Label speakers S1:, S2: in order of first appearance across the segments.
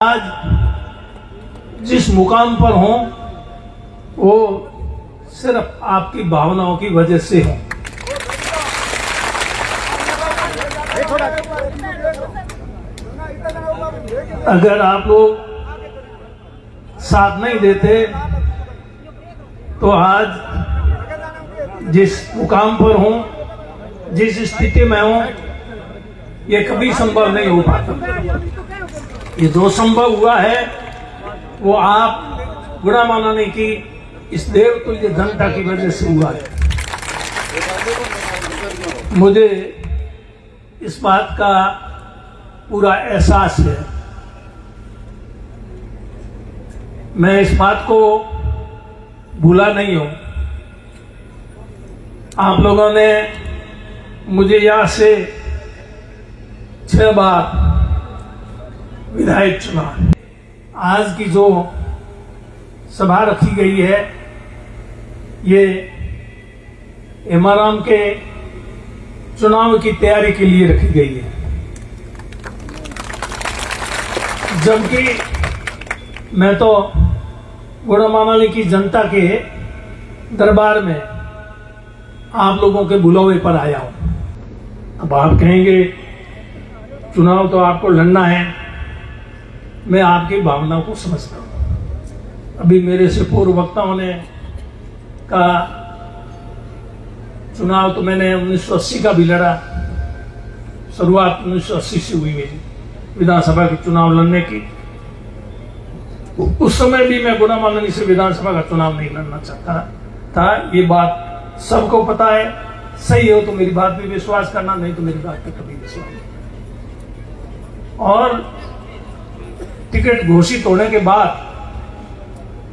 S1: आज जिस मुकाम पर हूं वो सिर्फ आपकी भावनाओं की वजह से हूं। अगर आप लोग साथ नहीं देते तो आज जिस मुकाम पर हूं, जिस स्थिति में हूं, ये कभी संभव नहीं हो पाता। ये जो संभव हुआ है वो आप बुरा माना नहीं कि इस देव तुल्य जनता की वजह से हुआ है। मुझे इस बात का पूरा एहसास है। मैं इस बात को भूला नहीं हूं। आप लोगों ने मुझे यहां से 6 बार विधायक चुना। आज की जो सभा रखी गई है ये एमाराम के चुनाव की तैयारी के लिए रखी गई है, जबकि मैं तो गुड़ामानाली की जनता के दरबार में आप लोगों के बुलावे पर आया हूं। अब आप कहेंगे चुनाव तो आपको लड़ना है। मैं आपकी भावनाओं को समझता हूं। अभी मेरे से पूर्व वक्ताओं ने कहा चुनाव तो मैंने 1980 का भी लड़ा। शुरुआत 1980 से हुई मेरी विधानसभा के चुनाव लड़ने की। उस समय भी मैं गुड़ामानाली से विधानसभा का चुनाव नहीं लड़ना चाहता था। ये बात सबको पता है। सही हो तो मेरी बात पे विश्वास करना, नहीं तो मेरी बात पे कभी विश्वास नहीं। और टिकट घोषित होने के बाद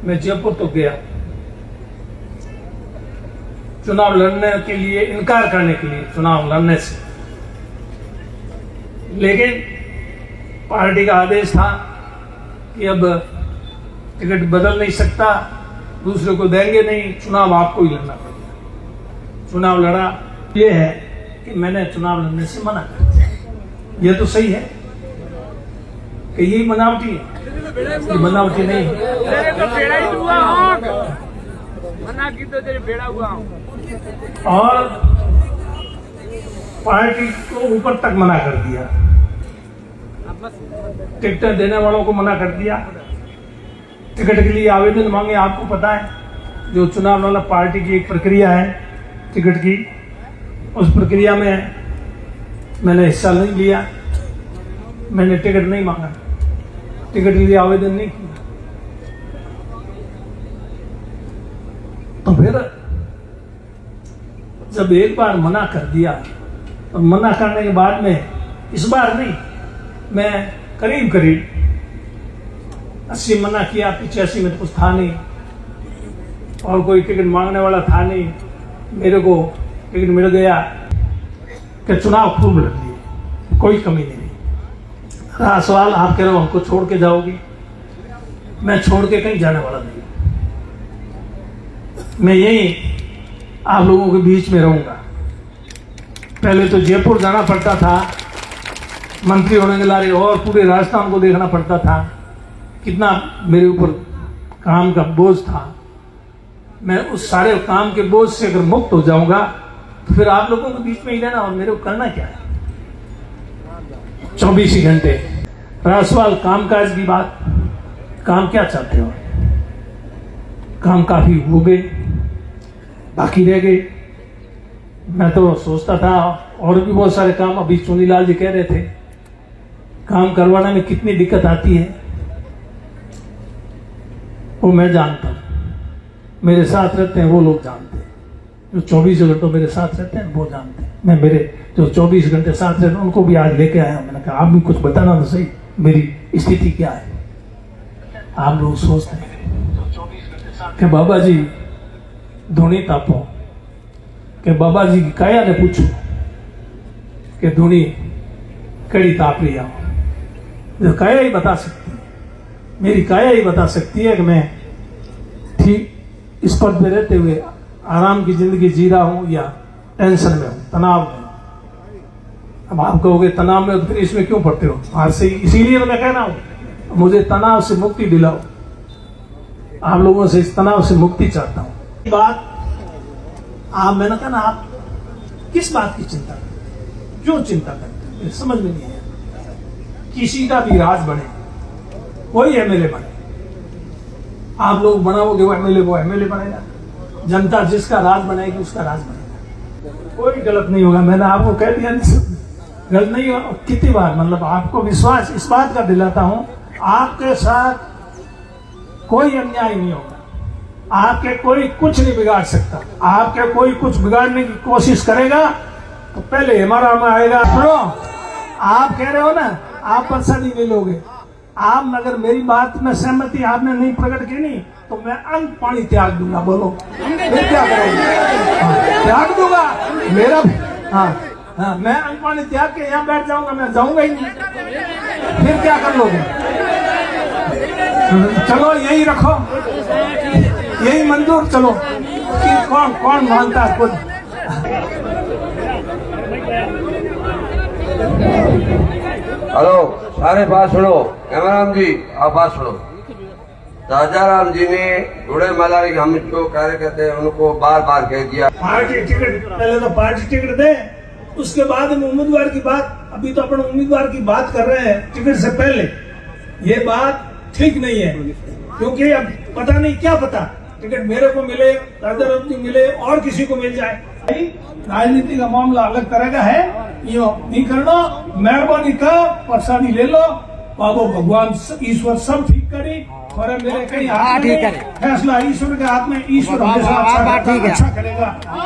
S1: मैं जयपुर तो गया चुनाव लड़ने के लिए, इनकार करने के लिए चुनाव लड़ने से। लेकिन पार्टी का आदेश था कि अब टिकट बदल नहीं सकता, दूसरे को देंगे नहीं, चुनाव आपको ही लड़ना पड़ेगा। चुनाव लड़ा। ये है कि मैंने चुनाव लड़ने से मना कर दिया। ये तो सही है कि यही बनावटी है, ये बनावटी नहीं है। और पार्टी को ऊपर तक मना कर दिया, टिकट देने वालों को मना कर दिया। टिकट के लिए आवेदन मांगे, आपको पता है जो चुनाव वाला पार्टी की एक प्रक्रिया है टिकट की, उस प्रक्रिया में मैंने हिस्सा नहीं लिया। मैंने टिकट नहीं मांगा, टिकट के लिए आवेदन नहीं किया। तो फिर जब एक बार मना कर दिया और मना करने के बाद में इस बार नहीं, मैं करीब 80 मना किया। 85 में तो कुछ था नहीं और कोई टिकट मांगने वाला था नहीं। मेरे को टिकट मिल गया कि चुनाव खूब लड़ लिए, कोई कमी नहीं। रहा सवाल, आप कह रहे हो हमको छोड़ के जाओगी। मैं छोड़ के कहीं जाने वाला नहीं। मैं यही आप लोगों के बीच में रहूंगा। पहले तो जयपुर जाना पड़ता था मंत्री होने के लिए, और पूरे राजस्थान को देखना पड़ता था। कितना मेरे ऊपर काम का बोझ था। मैं उस सारे काम के बोझ से अगर मुक्त हो जाऊंगा तो फिर आप लोगों के बीच में ही रहना और मेरे को करना क्या है 24 ही घंटे। रहा सवाल कामकाज की बात, काम क्या चाहते हो? काम काफी हो गए, बाकी रह गए। मैं तो सोचता था और भी बहुत सारे काम, अभी चुनीलाल जी कह रहे थे काम करवाने में कितनी दिक्कत आती है वो मैं जानता हूं। मेरे साथ रहते हैं वो लोग जानते हैं, जो 24 घंटों मेरे साथ रहते हैं वो जानते हैं। मैं मेरे जो 24 घंटे साथ रहते हैं उनको भी आज लेके आया। मैंने कहा आप भी कुछ बताना तो सही, मेरी स्थिति क्या है। आप लोग सोचते हैं कि बाबा जी धुनी तापो, कि बाबा जी की काया ने पूछो कि धुनी कड़ी ताप रही आओ। जो काया ही बता सकती है, मेरी काया ही बता सकती है कि मैं ठीक इस पद पे रहते हुए आराम की जिंदगी जी रहा हूं या टेंशन में हूं, तनाव में। अब आप कहोगे तनाव में तो फिर इसमें क्यों पढ़ते हो? आज से इसीलिए तो मैं कह रहा हूं मुझे तनाव से मुक्ति दिलाओ। आप लोगों से इस तनाव से मुक्ति चाहता हूं। बात आप, मैंने कहा ना, आप किस बात की चिंता करते, क्यों चिंता करते, मुझे समझ में नहीं है। किसी का भी राज बने, कोई एमएलए बने, आप लोग बनाओगे वो एमएलए बनेगा। जनता जिसका राज बनाएगी उसका राज बनेगा। कोई गलत नहीं होगा, मैंने आपको कह दिया, गलत नहीं होगा। कितनी बार मतलब आपको विश्वास इस बात का दिलाता हूं, आपके साथ कोई अन्याय नहीं होगा। आपके कोई कुछ नहीं बिगाड़ सकता। आपके कोई कुछ बिगाड़ने की कोशिश करेगा तो पहले हमारा में आएगा। सुनो, आप कह रहे हो ना आप प्रसादी ले लोगे, आप अगर मेरी बात में सहमति आपने नहीं प्रकट की नहीं तो मैं अन्न पानी त्याग दूंगा। बोलो फिर क्या करोगे? त्याग दूंगा मेरा। हाँ, मैं अन्न पानी त्याग के यहाँ बैठ जाऊंगा, मैं जाऊंगा ही नहीं। फिर क्या कर लोगे? चलो यही रखो, यही मंजूर। चलो कि कौन मानता है खुद।
S2: हेलो, सारे बात सुनो। हेमराम जी आप बात सुनो। राजाराम जी ने घोड़े मलारी हम जो कार्यकर्ता हैं उनको बार बार कह दिया
S1: पार्टी टिकट, पहले तो पार्टी टिकट दे, उसके बाद में उम्मीदवार की बात। अभी तो अपन उम्मीदवार की बात कर रहे हैं टिकट से पहले। ये बात ठीक नहीं है, क्योंकि अब पता नहीं क्या पता टिकट मेरे को मिले, राजाराम जी मिले और किसी को मिल जाए। राजनीति का मामला अलग तरह का है, ये नहीं करना। मेहरबानी का प्रसादी ले लो, बाबू भगवान ईश्वर सब ठीक करे। और मेरे कहीं हाथ में फैसला ईश्वर के हाथ में, ईश्वर हमेशा अच्छा करेगा।